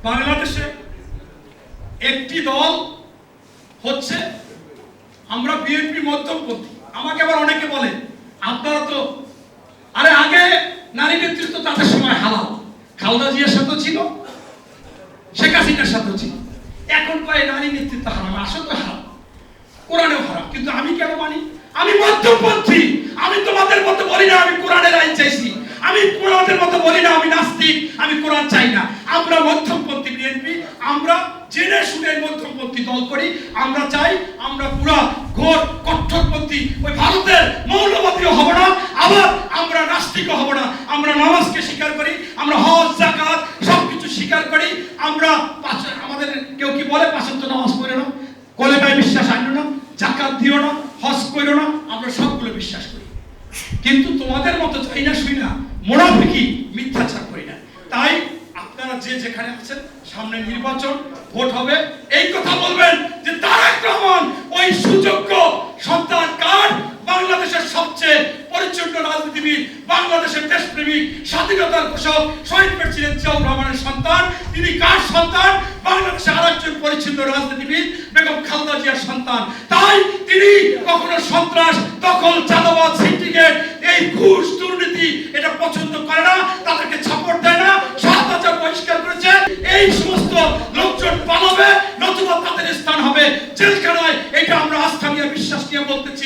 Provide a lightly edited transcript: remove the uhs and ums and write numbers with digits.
বাংলাদেশে একটি দল হচ্ছে আমরা বিএনপি মধ্যপন্থী। আমাকে আবার অনেকে বলে আপনারা তো আরে আগে নারী নেতৃত্ব তাদের সময় হালাল, খালেদা জিয়ার সাথে ছিল, শেখ হাসিনার সাথে ছিল, এখন কয় নারী নেতৃত্ব হারাম। আসলে হারাম, কোরআনেও হারাম, কিন্তু আমি কেন মানি? আমি মধ্যপন্থী। আমি তোমাদের মতো বলি না আমি কোরআনের আইন চাইছি, আমি তোমাদের মতো বলি না আমি নাস্তিক, আমি কোরআন চাই না। আমরা মধ্যপন্থী বিএনপি, আমরা জেনে শুনে মধ্যপন্থী দল করি। আমরা চাই আমরা পুরা ঘোর কট্টরপন্থী ওই ভারতের মৌলবাদীও হব না, আবার আমরা নাস্তিকও হব না। আমরা নামাজকে স্বীকার করি, আমরা হজ যাকাত সবকিছু স্বীকার করি। আমরা আমাদের কেউ কি বলে পাঁচ ওয়াক্ত নামাজ পড়ে না, কলেমায় বিশ্বাস আনো না, যাকাত দিও না, হজ করো না, আমরা সবগুলো বিশ্বাস করি। কিন্তু তোমাদের মতো চাই না শুই না মুনাফিকি মিথ্যাচার করি না। তাই আপনারা যে যেখানে আছেন, সামনে নির্বাচন, ভোট হবে, এই কথা বলবেন যে তারেক রহমান ওই সুযোগ্য সন্তান কার? বাংলাদেশের সবচেয়ে পরিচ্ছন্ন রাজনীতিবিদ, বাংলাদেশের দেশপ্রেমিক, স্বাধীনতার ঘোষক শহীদ প্রেসিডেন্ট জিয়াউর রহমানের সন্তান। তিনি কার সন্তান? বাংলাদেশের আরেকজন পরিচ্ছন্ন রাজনীতিবিদ বেগম খালেদা জিয়ার সন্তান। তাই তিনি কখনো সন্ত্রাস, দখল, চাঁদাবাজ, সিন্ডিকেট, এই ঘুষ, দুর্নীতি এটা পছন্দ করে না, তাদেরকে সাপোর্ট দেয় না। ৭,০০০ বহিষ্কার করেছে। এই সমস্ত লোকজন পালাবে, নতুবা তাদের স্থান হবে জেলখানায়। এটা আমরা আস্থা নিয়ে, বিশ্বাস নিয়ে বলতে চাই।